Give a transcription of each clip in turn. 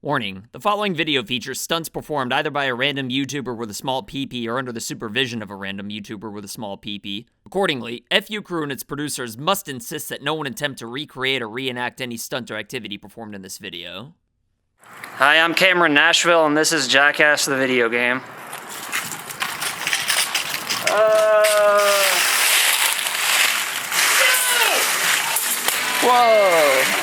Warning, the following video features stunts performed either by a random YouTuber with a small PP or under the supervision of a random YouTuber with a small PP. Accordingly, FU Crew and its producers must insist that no one attempt to recreate or reenact any stunt or activity performed in this video. Hi, I'm Cameron Nashville, and this is Jackass the video game. Whoa!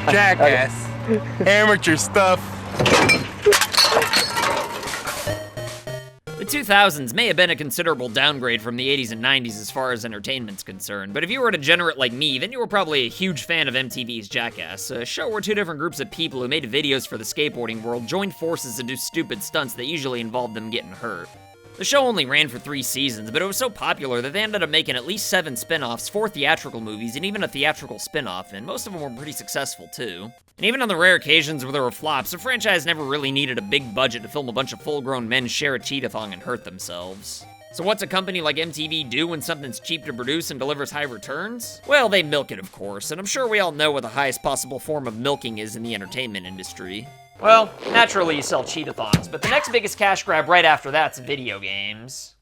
Jackass. Amateur stuff. The 2000s may have been a considerable downgrade from the 80s and 90s as far as entertainment's concerned, but if you were a degenerate like me, then you were probably a huge fan of MTV's Jackass, a show where two different groups of people who made videos for the skateboarding world joined forces to do stupid stunts that usually involved them getting hurt. The show only ran for 3 seasons, but it was so popular that they ended up making at least 7 spin-offs, 4 theatrical movies, and even a theatrical spin-off, and most of them were pretty successful too. And even on the rare occasions where there were flops, the franchise never really needed a big budget to film a bunch of full-grown men share a cheetah-thong and hurt themselves. So what's a company like MTV do when something's cheap to produce and delivers high returns? Well, they milk it, of course, and I'm sure we all know what the highest possible form of milking is in the entertainment industry. Well, naturally you sell cheetah-thongs, but the next biggest cash grab right after that's video games.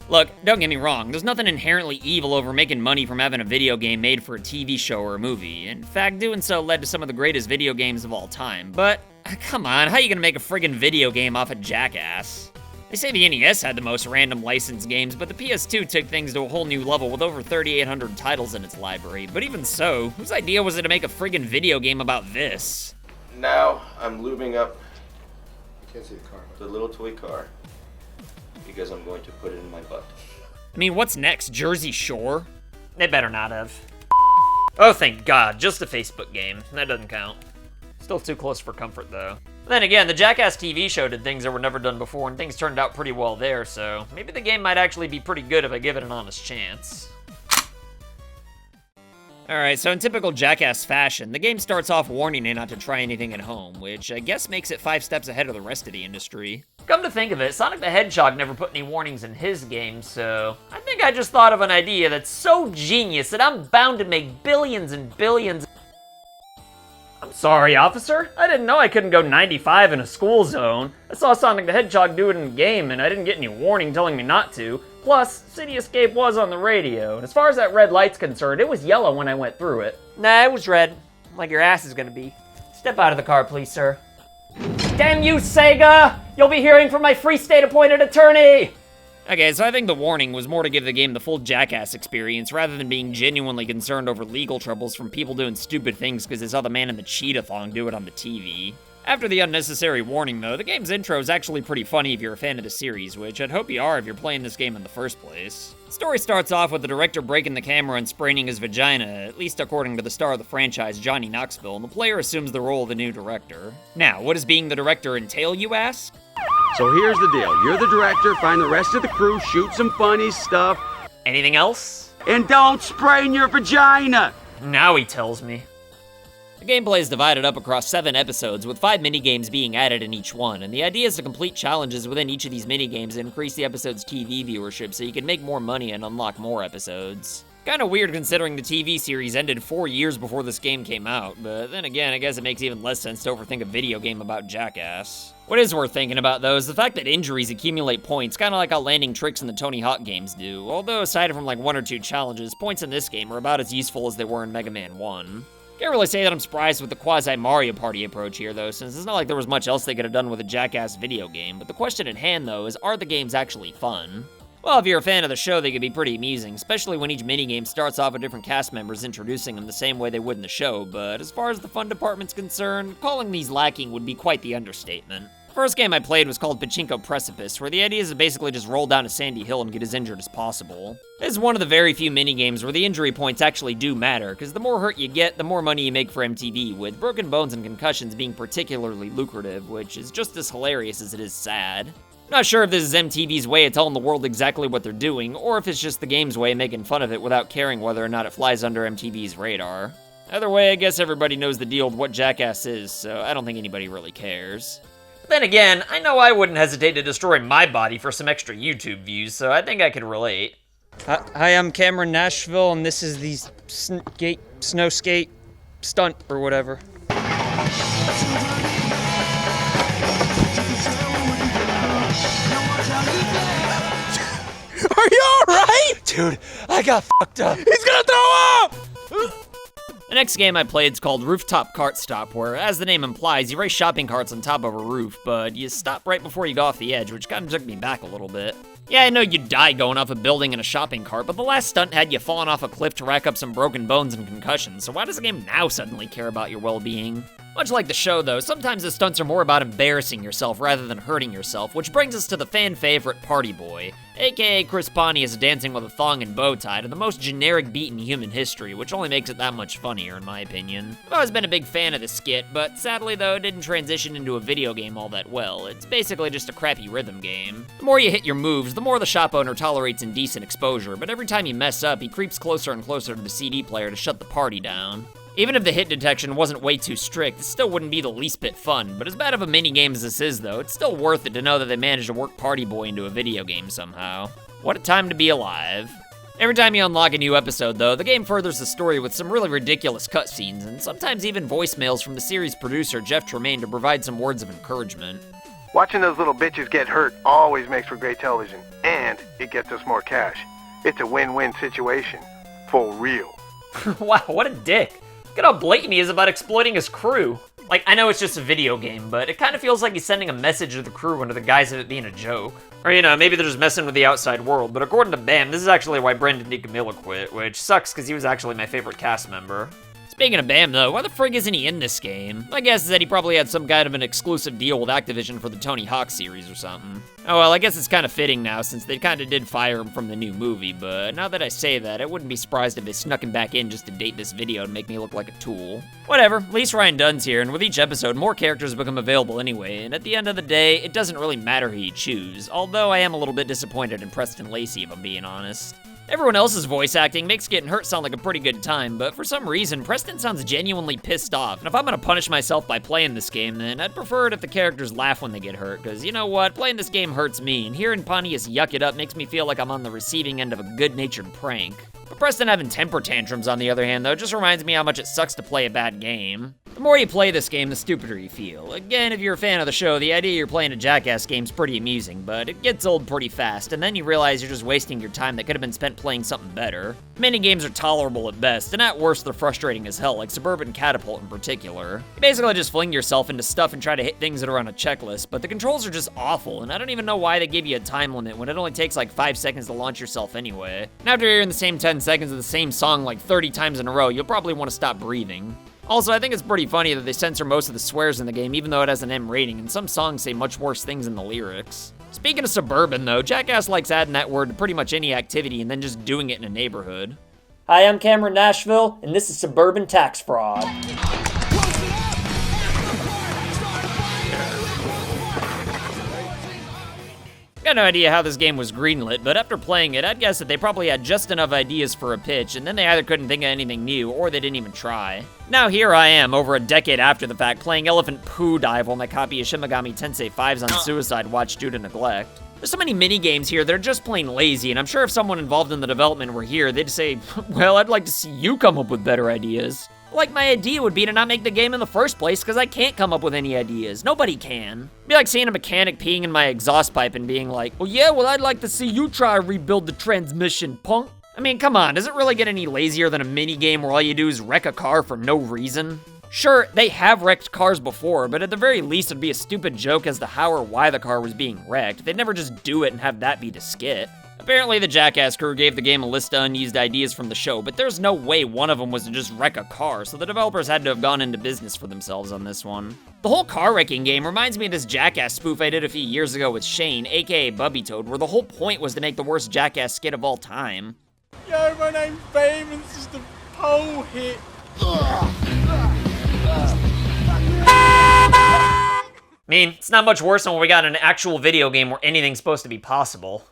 Look, don't get me wrong, there's nothing inherently evil over making money from having a video game made for a TV show or a movie. In fact, doing so led to some of the greatest video games of all time. But, come on, how are you gonna make a friggin' video game off of Jackass? They say the NES had the most random licensed games, but the PS2 took things to a whole new level with over 3,800 titles in its library. But even so, whose idea was it to make a friggin' video game about this? Now I'm lubing up the little toy car because I'm going to put it in my butt. I mean, what's next? Jersey Shore? They better not have. Oh, thank God, just a Facebook game. That doesn't count. Still too close for comfort, though. Then again, the Jackass TV show did things that were never done before, and things turned out pretty well there, so maybe the game might actually be pretty good if I give it an honest chance. Alright, so in typical Jackass fashion, the game starts off warning you not to try anything at home, which I guess makes it 5 steps ahead of the rest of the industry. Come to think of it, Sonic the Hedgehog never put any warnings in his game, so I think I just thought of an idea that's so genius that I'm bound to make billions and billions. I'm sorry, officer. I didn't know I couldn't go 95 in a school zone. I saw Sonic the Hedgehog do it in the game, and I didn't get any warning telling me not to. Plus, City Escape was on the radio, and as far as that red light's concerned, it was yellow when I went through it. Nah, it was red. Like your ass is gonna be. Step out of the car, please, sir. Damn you, Sega! You'll be hearing from my free state-appointed attorney! Okay, so I think the warning was more to give the game the full Jackass experience, rather than being genuinely concerned over legal troubles from people doing stupid things because they saw the man in the cheetah thong do it on the TV. After the unnecessary warning, though, the game's intro is actually pretty funny if you're a fan of the series, which I'd hope you are if you're playing this game in the first place. The story starts off with the director breaking the camera and spraining his vagina, at least according to the star of the franchise, Johnny Knoxville, and the player assumes the role of the new director. Now, what does being the director entail, you ask? So here's the deal. You're the director, find the rest of the crew, shoot some funny stuff. Anything else? And don't sprain your vagina! Now he tells me. The gameplay is divided up across 7 episodes, with 5 minigames being added in each one, and the idea is to complete challenges within each of these minigames and increase the episode's TV viewership so you can make more money and unlock more episodes. Kinda weird considering the TV series ended 4 years before this game came out, but then again, I guess it makes even less sense to overthink a video game about Jackass. What is worth thinking about, though, is the fact that injuries accumulate points, kinda like how landing tricks in the Tony Hawk games do, although aside from like 1 or 2 challenges, points in this game are about as useful as they were in Mega Man 1. Can't really say that I'm surprised with the quasi-Mario Party approach here, though, since it's not like there was much else they could have done with a Jackass video game, but the question at hand, though, is are the games actually fun? Well, if you're a fan of the show, they can be pretty amusing, especially when each minigame starts off with different cast members introducing them the same way they would in the show, but as far as the fun department's concerned, calling these lacking would be quite the understatement. The first game I played was called Pachinko Precipice, where the idea is to basically just roll down a sandy hill and get as injured as possible. This is one of the very few minigames where the injury points actually do matter, because the more hurt you get, the more money you make for MTV, with broken bones and concussions being particularly lucrative, which is just as hilarious as it is sad. Not sure if this is MTV's way of telling the world exactly what they're doing, or if it's just the game's way of making fun of it without caring whether or not it flies under MTV's radar. Either way, I guess everybody knows the deal with what Jackass is, so I don't think anybody really cares. Then again, I know I wouldn't hesitate to destroy my body for some extra YouTube views, so I think I could relate. Hi, I'm Cameron Nashville, and this is the snow skate stunt or whatever. Are you alright? Dude, I got fucked up. He's gonna throw up! The next game I played is called Rooftop Cart Stop, where, as the name implies, you race shopping carts on top of a roof, but you stop right before you go off the edge, which kind of took me back a little bit. Yeah, I know you'd die going off a building in a shopping cart, but the last stunt had you falling off a cliff to rack up some broken bones and concussions, so why does the game now suddenly care about your well-being? Much like the show, though, sometimes the stunts are more about embarrassing yourself rather than hurting yourself, which brings us to the fan favorite Party Boy, aka Chris Pontius dancing with a thong and bow tie to the most generic beat in human history, which only makes it that much funnier, in my opinion. I've always been a big fan of the skit, but sadly, though, it didn't transition into a video game all that well. It's basically just a crappy rhythm game. The more you hit your moves, the more the shop owner tolerates indecent exposure, but every time you mess up, he creeps closer and closer to the CD player to shut the party down. Even if the hit detection wasn't way too strict, it still wouldn't be the least bit fun, but as bad of a minigame as this is though, it's still worth it to know that they managed to work Party Boy into a video game somehow. What a time to be alive. Every time you unlock a new episode though, the game furthers the story with some really ridiculous cutscenes, and sometimes even voicemails from the series producer Jeff Tremaine to provide some words of encouragement. Watching those little bitches get hurt always makes for great television, and it gets us more cash. It's a win-win situation. For real. Wow, what a dick. Look at how blatant he is about exploiting his crew. Like, I know it's just a video game, but it kind of feels like he's sending a message to the crew under the guise of it being a joke. Or, you know, maybe they're just messing with the outside world, but according to Bam, this is actually why Brendan DiCamillo quit, which sucks because he was actually my favorite cast member. Speaking of Bam, though, why the frig isn't he in this game? My guess is that he probably had some kind of an exclusive deal with Activision for the Tony Hawk series or something. Oh well, I guess it's kind of fitting now since they kind of did fire him from the new movie, but now that I say that, I wouldn't be surprised if they snuck him back in just to date this video and make me look like a tool. Whatever, at least Ryan Dunn's here, and with each episode, more characters become available anyway, and at the end of the day, it doesn't really matter who you choose, although I am a little bit disappointed in Preston Lacey, if I'm being honest. Everyone else's voice acting makes getting hurt sound like a pretty good time, but for some reason, Preston sounds genuinely pissed off, and if I'm gonna punish myself by playing this game, then I'd prefer it if the characters laugh when they get hurt, because you know what, playing this game hurts me, and hearing Pontius yuck it up makes me feel like I'm on the receiving end of a good-natured prank. But Preston having temper tantrums, on the other hand, though, just reminds me how much it sucks to play a bad game. The more you play this game, the stupider you feel. Again, if you're a fan of the show, the idea you're playing a Jackass game's pretty amusing, but it gets old pretty fast, and then you realize you're just wasting your time that could have been spent playing something better. Minigames are tolerable at best, and at worst they're frustrating as hell, like Suburban Catapult in particular. You basically just fling yourself into stuff and try to hit things that are on a checklist, but the controls are just awful, and I don't even know why they give you a time limit when it only takes like 5 seconds to launch yourself anyway. And after hearing the same 10 seconds of the same song like 30 times in a row, you'll probably want to stop breathing. Also, I think it's pretty funny that they censor most of the swears in the game, even though it has an M rating, and some songs say much worse things in the lyrics. Speaking of suburban, though, Jackass likes adding that word to pretty much any activity and then just doing it in a neighborhood. Hi, I'm Cameron Nashville, and this is Suburban Tax Fraud. Got no idea how this game was greenlit, but after playing it, I'd guess that they probably had just enough ideas for a pitch, and then they either couldn't think of anything new, or they didn't even try. Now here I am, over a decade after the fact, playing Elephant Poo Dive while my copy of Shin Megami Tensei 5's on suicide watch due to neglect. There's so many mini-games here that are just plain lazy, and I'm sure if someone involved in the development were here, they'd say, well, I'd like to see you come up with better ideas. Like, my idea would be to not make the game in the first place, because I can't come up with any ideas. Nobody can. It'd be like seeing a mechanic peeing in my exhaust pipe and being like, well, I'd like to see you try to rebuild the transmission, punk. I mean, come on, does it really get any lazier than a mini-game where all you do is wreck a car for no reason? Sure, they have wrecked cars before, but at the very least it'd be a stupid joke as to how or why the car was being wrecked. They'd never just do it and have that be the skit. Apparently the Jackass crew gave the game a list of unused ideas from the show, but there's no way one of them was to just wreck a car, so the developers had to have gone into business for themselves on this one. The whole car wrecking game reminds me of this Jackass spoof I did a few years ago with Shane, aka Bubby Toad, where the whole point was to make the worst Jackass skit of all time. Yo, my name's Bam, and this is the pole hit. I mean, it's not much worse than when we got an actual video game where anything's supposed to be possible.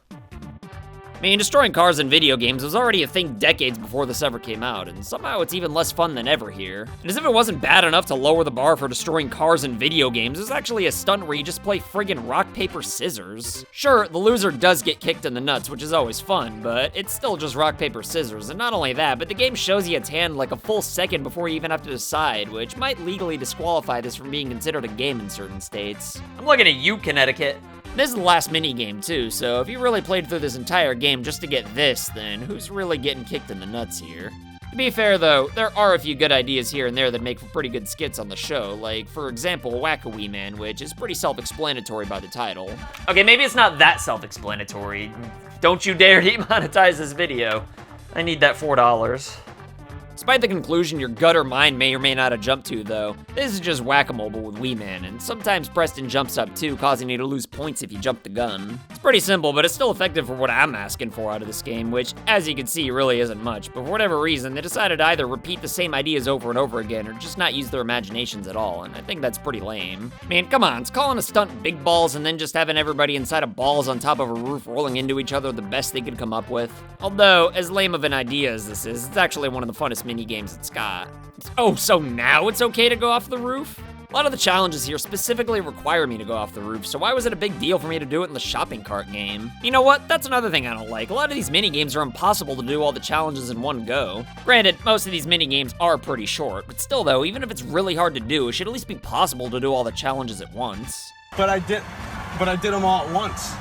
I mean, destroying cars in video games was already a thing decades before this ever came out, and somehow it's even less fun than ever here. And as if it wasn't bad enough to lower the bar for destroying cars in video games, there's actually a stunt where you just play friggin' rock, paper, scissors. Sure, the loser does get kicked in the nuts, which is always fun, but it's still just rock, paper, scissors. And not only that, but the game shows you its hand like a full second before you even have to decide, which might legally disqualify this from being considered a game in certain states. I'm looking at you, Connecticut. This is the last minigame too, so if you really played through this entire game just to get this, then who's really getting kicked in the nuts here? To be fair though, there are a few good ideas here and there that make for pretty good skits on the show, like for example, Whack-A-Wee Man, which is pretty self-explanatory by the title. Okay, maybe it's not that self-explanatory. Don't you dare demonetize this video. I need that $4. Despite the conclusion your gutter mind may or may not have jumped to, though, this is just whack-a-mole but with Wee Man, and sometimes Preston jumps up too, causing you to lose points if you jump the gun. It's pretty simple, but it's still effective for what I'm asking for out of this game, which, as you can see, really isn't much, but for whatever reason, they decided to either repeat the same ideas over and over again, or just not use their imaginations at all, and I think that's pretty lame. I mean, come on, it's calling a stunt big balls and then just having everybody inside of balls on top of a roof rolling into each other the best they could come up with. Although, as lame of an idea as this is, it's actually one of the funnest minigames it's got. Oh, so now it's okay to go off the roof? A lot of the challenges here specifically require me to go off the roof, so why was it a big deal for me to do it in the shopping cart game? You know what? That's another thing I don't like. A lot of these minigames are impossible to do all the challenges in one go. Granted, most of these minigames are pretty short, but still though, even if it's really hard to do, it should at least be possible to do all the challenges at once. But I did them all at once.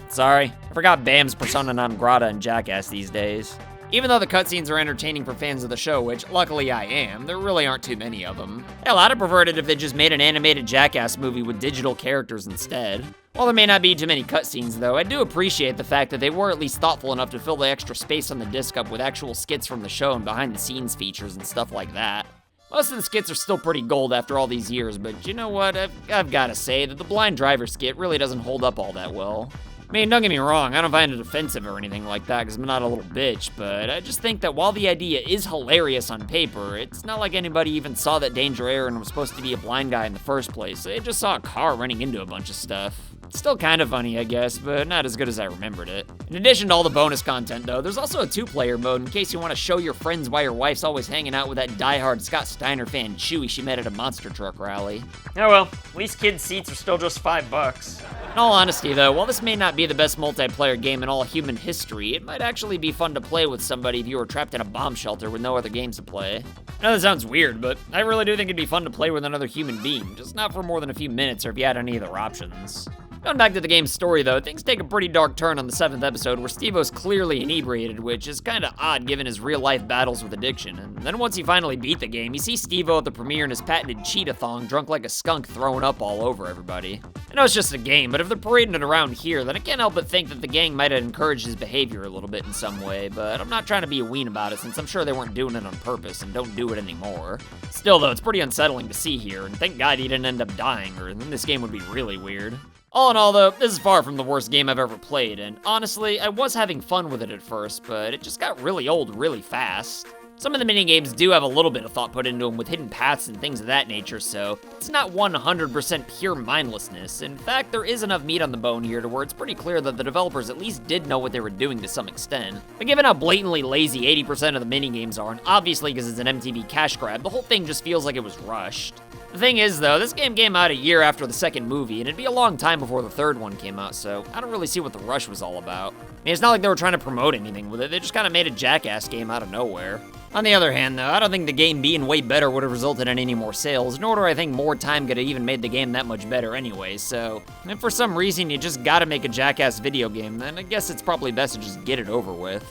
Sorry. I forgot Bam's persona non grata in Jackass these days. Even though the cutscenes are entertaining for fans of the show, which luckily I am, there really aren't too many of them. Hell, I'd have preferred it if they just made an animated Jackass movie with digital characters instead. While there may not be too many cutscenes though, I do appreciate the fact that they were at least thoughtful enough to fill the extra space on the disc up with actual skits from the show and behind the scenes features and stuff like that. Most of the skits are still pretty gold after all these years, but you know what, I've gotta say that the blind driver skit really doesn't hold up all that well. I mean, don't get me wrong, I don't find it offensive or anything like that because I'm not a little bitch, but I just think that while the idea is hilarious on paper, it's not like anybody even saw that Danger Aaron was supposed to be a blind guy in the first place. They just saw a car running into a bunch of stuff. It's still kind of funny, I guess, but not as good as I remembered it. In addition to all the bonus content, though, there's also a two-player mode in case you want to show your friends why your wife's always hanging out with that diehard Scott Steiner fan Chewy she met at a monster truck rally. Oh well, at least kids' seats are still just $5. In all honesty, though, while this may not be the best multiplayer game in all human history, it might actually be fun to play with somebody if you were trapped in a bomb shelter with no other games to play. I know that sounds weird, but I really do think it'd be fun to play with another human being, just not for more than a few minutes or if you had any other options. Going back to the game's story though, things take a pretty dark turn on the 7th episode where Steve-O's clearly inebriated, which is kinda odd given his real life battles with addiction. And then once you finally beat the game, you see Steve-O at the premiere in his patented cheetah thong, drunk like a skunk, throwing up all over everybody. I know it's just a game, but if they're parading it around here, then I can't help but think that the gang might have encouraged his behavior a little bit in some way, but I'm not trying to be a ween about it since I'm sure they weren't doing it on purpose and don't do it anymore. Still though, it's pretty unsettling to see here, and thank God he didn't end up dying, or then this game would be really weird. All in all though, this is far from the worst game I've ever played, and honestly, I was having fun with it at first, but it just got really old really fast. Some of the minigames do have a little bit of thought put into them with hidden paths and things of that nature, so it's not 100% pure mindlessness. In fact, there is enough meat on the bone here to where it's pretty clear that the developers at least did know what they were doing to some extent. But given how blatantly lazy 80% of the minigames are, and obviously because it's an MTV cash grab, the whole thing just feels like it was rushed. The thing is though, this game came out a year after the second movie, and it'd be a long time before the third one came out, so I don't really see what the rush was all about. I mean, it's not like they were trying to promote anything with it, they just kinda made a Jackass game out of nowhere. On the other hand though, I don't think the game being way better would have resulted in any more sales, nor do I think more time could have even made the game that much better anyway, so if for some reason you just gotta make a Jackass video game, then I guess it's probably best to just get it over with.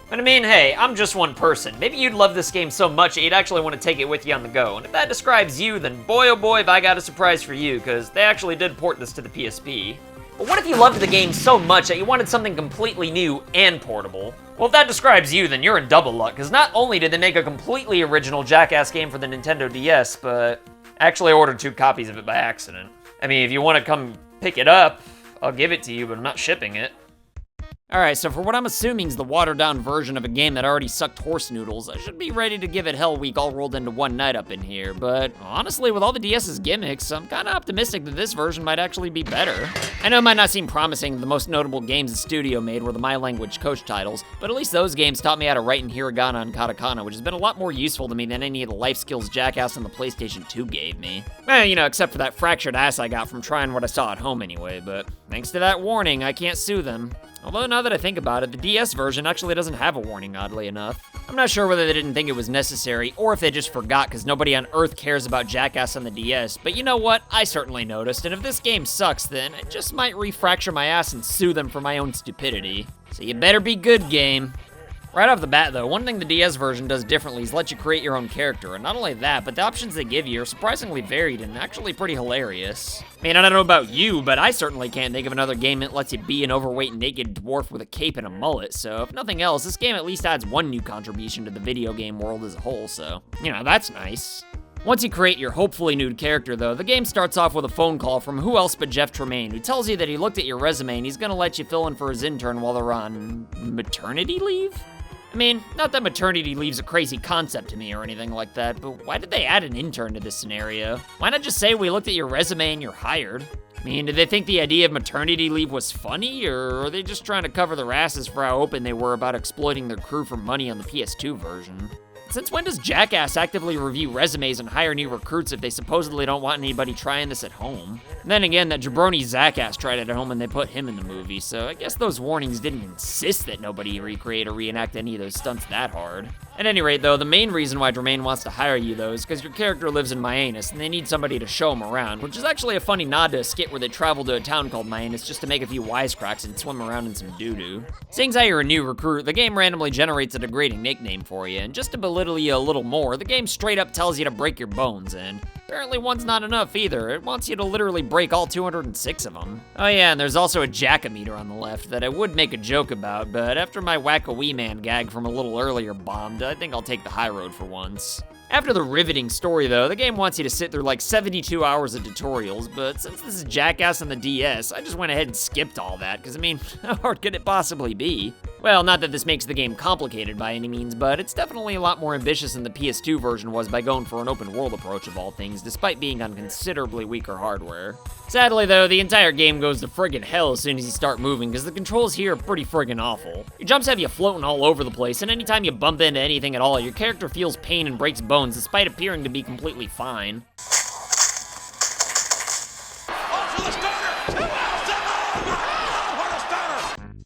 But I mean, hey, I'm just one person. Maybe you'd love this game so much that you'd actually want to take it with you on the go. And if that describes you, then boy oh boy have I got a surprise for you, because they actually did port this to the PSP. But what if you loved the game so much that you wanted something completely new and portable? Well, if that describes you, then you're in double luck, because not only did they make a completely original Jackass game for the Nintendo DS, but I actually ordered 2 copies of it by accident. I mean, if you want to come pick it up, I'll give it to you, but I'm not shipping it. Alright, so for what I'm assuming is the watered-down version of a game that already sucked horse noodles, I should be ready to give it Hell Week all rolled into one night up in here, but honestly, with all the DS's gimmicks, I'm kinda optimistic that this version might actually be better. I know it might not seem promising that the most notable games the studio made were the My Language Coach titles, but at least those games taught me how to write in hiragana and katakana, which has been a lot more useful to me than any of the life skills Jackass on the PlayStation 2 gave me. Well, you know, except for that fractured ass I got from trying what I saw at home anyway, but thanks to that warning, I can't sue them. Although now that I think about it, the DS version actually doesn't have a warning, oddly enough. I'm not sure whether they didn't think it was necessary, or if they just forgot because nobody on Earth cares about Jackass on the DS, but you know what? I certainly noticed, and if this game sucks, then I just might refracture my ass and sue them for my own stupidity. So you better be good, game. Right off the bat, though, one thing the DS version does differently is let you create your own character, and not only that, but the options they give you are surprisingly varied and actually pretty hilarious. I mean, I don't know about you, but I certainly can't think of another game that lets you be an overweight naked dwarf with a cape and a mullet, so if nothing else, this game at least adds one new contribution to the video game world as a whole, so, you know, that's nice. Once you create your hopefully nude character, though, the game starts off with a phone call from who else but Jeff Tremaine, who tells you that he looked at your resume and he's gonna let you fill in for his intern while they're on maternity leave? I mean, not that maternity leave's a crazy concept to me or anything like that, but why did they add an intern to this scenario? Why not just say we looked at your resume and you're hired? I mean, did they think the idea of maternity leave was funny, or are they just trying to cover their asses for how open they were about exploiting their crew for money on the PS2 version? Since when does Jackass actively review resumes and hire new recruits if they supposedly don't want anybody trying this at home? And then again, that jabroni Jackass tried it at home and they put him in the movie, so I guess those warnings didn't insist that nobody recreate or reenact any of those stunts that hard. At any rate, though, the main reason why Tremaine wants to hire you, though, is because your character lives in Mianus, and they need somebody to show him around, which is actually a funny nod to a skit where they travel to a town called Mianus just to make a few wisecracks and swim around in some doo-doo. Seeing as how you're a new recruit, the game randomly generates a degrading nickname for you, and just to belittle you a little more, the game straight up tells you to break your bones, and apparently one's not enough either. It wants you to literally break all 206 of them. Oh yeah, and there's also a jackameter on the left that I would make a joke about, but after my whack-a-wee man gag from a little earlier bombed, I think I'll take the high road for once. After the riveting story, though, the game wants you to sit through like 72 hours of tutorials, but since this is Jackass on the DS, I just went ahead and skipped all that, because I mean, how hard could it possibly be? Well, not that this makes the game complicated by any means, but it's definitely a lot more ambitious than the PS2 version was by going for an open world approach of all things, despite being on considerably weaker hardware. Sadly though, the entire game goes to friggin' hell as soon as you start moving, because the controls here are pretty friggin' awful. Your jumps have you floating all over the place, and anytime you bump into anything at all, your character feels pain and breaks bones, despite appearing to be completely fine.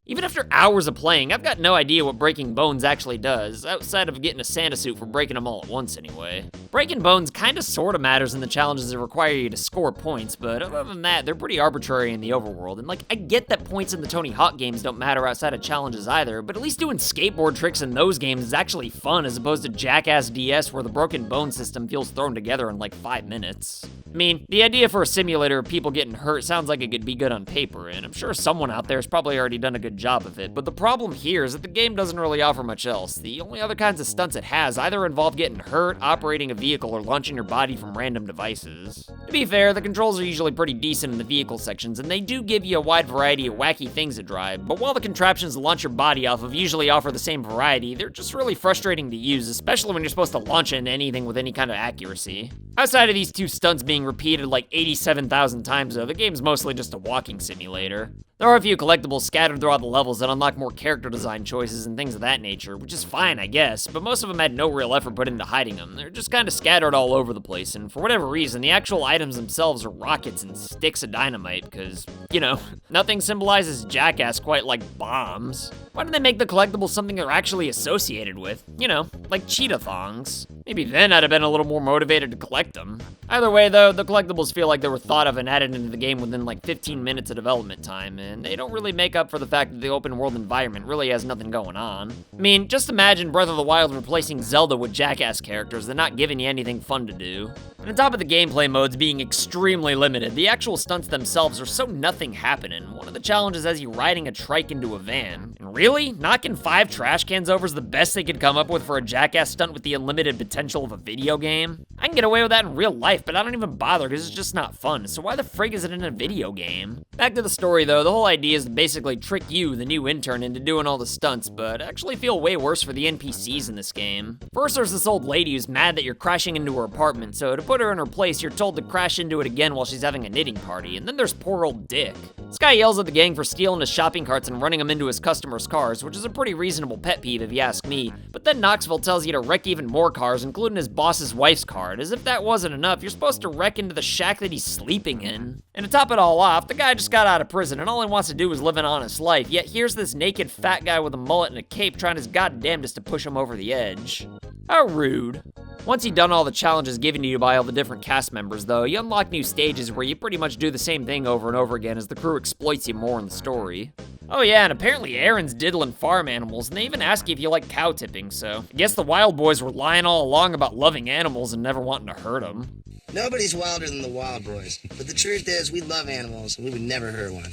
Even after hours of playing, I've got no idea what breaking bones actually does, outside of getting a Santa suit for breaking them all at once anyway. Breaking bones kinda sorta matters in the challenges that require you to score points, but other than that, they're pretty arbitrary in the overworld, and like, I get that points in the Tony Hawk games don't matter outside of challenges either, but at least doing skateboard tricks in those games is actually fun as opposed to Jackass DS where the broken bone system feels thrown together in like 5 minutes. I mean, the idea for a simulator of people getting hurt sounds like it could be good on paper, and I'm sure someone out there has probably already done a good job of it, but the problem here is that the game doesn't really offer much else. The only other kinds of stunts it has either involve getting hurt, operating a vehicle, or launching your body from random devices. To be fair, the controls are usually pretty decent in the vehicle sections, and they do give you a wide variety of wacky things to drive, but while the contraptions to launch your body off of usually offer the same variety, they're just really frustrating to use, especially when you're supposed to launch into anything with any kind of accuracy. Outside of these two stunts being repeated like 87,000 times though, the game's mostly just a walking simulator. There are a few collectibles scattered throughout the levels that unlock more character design choices and things of that nature, which is fine, I guess, but most of them had no real effort put into hiding them. They're just kinda scattered all over the place, and for whatever reason, the actual items themselves are rockets and sticks of dynamite, because, you know, nothing symbolizes Jackass quite like bombs. Why don't they make the collectibles something they're actually associated with? You know, like cheetah thongs. Maybe then I'd have been a little more motivated to collect them. Either way though, the collectibles feel like they were thought of and added into the game within like 15 minutes of development time, and they don't really make up for the fact that the open world environment really has nothing going on. I mean, just imagine Breath of the Wild replacing Zelda with Jackass characters and not giving you anything fun to do. And on top of the gameplay modes being extremely limited, the actual stunts themselves are so nothing happening. One of the challenges has you riding a trike into a van. And really? Knocking 5 trash cans over is the best they could come up with for a Jackass stunt with the unlimited potential of a video game? I can get away with that in real life, but I don't even bother because it's just not fun, so why the frig is it in a video game? Back to the story though, the whole idea is to basically trick you, the new intern, into doing all the stunts, but actually feel way worse for the NPCs in this game. First there's this old lady who's mad that you're crashing into her apartment, so to put her in her place, you're told to crash into it again while she's having a knitting party, and then there's poor old Dick. This guy yells at the gang for stealing his shopping carts and running them into his customers' cars, which is a pretty reasonable pet peeve if you ask me, but then Knoxville tells you to wreck even more cars, including his boss's wife's car, and as if that wasn't enough, you're supposed to wreck into the shack that he's sleeping in. And to top it all off, the guy just got out of prison and all he wants to do is live an honest life, yet here's this naked fat guy with a mullet and a cape trying his goddamnedest to push him over the edge. How rude. Once you've done all the challenges given to you by all the different cast members though, you unlock new stages where you pretty much do the same thing over and over again as the crew exploits you more in the story. Oh yeah, and apparently Aaron's diddling farm animals, and they even ask you if you like cow tipping, so I guess the Wild Boys were lying all along about loving animals and never wanting to hurt them. Nobody's wilder than the Wild Boys, but the truth is we love animals and we would never hurt one.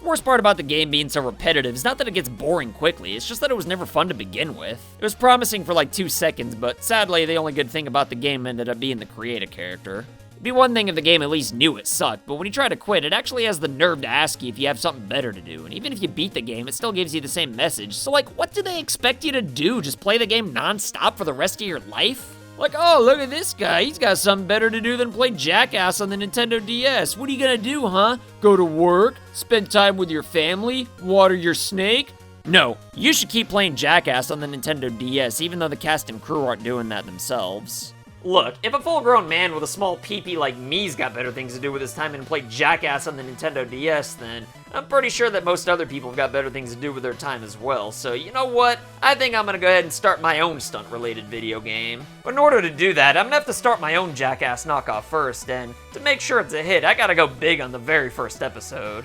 The worst part about the game being so repetitive is not that it gets boring quickly, it's just that it was never fun to begin with. It was promising for like 2 seconds, but sadly the only good thing about the game ended up being the creative character. It'd be one thing if the game at least knew it sucked, but when you try to quit, it actually has the nerve to ask you if you have something better to do, and even if you beat the game, it still gives you the same message, so like, what do they expect you to do? Just play the game non-stop for the rest of your life? Like, oh, look at this guy, he's got something better to do than play Jackass on the Nintendo DS. What are you gonna do, huh? Go to work? Spend time with your family? Water your snake? No, you should keep playing Jackass on the Nintendo DS, even though the cast and crew aren't doing that themselves. Look, if a full-grown man with a small peepee like me's got better things to do with his time than play Jackass on the Nintendo DS, then I'm pretty sure that most other people have got better things to do with their time as well. So you know what? I think I'm gonna go ahead and start my own stunt-related video game. But in order to do that, I'm gonna have to start my own Jackass knockoff first, and to make sure it's a hit, I gotta go big on the very first episode.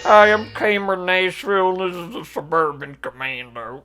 Hi, I'm Cameron Nashville, and this is the Suburban Commando.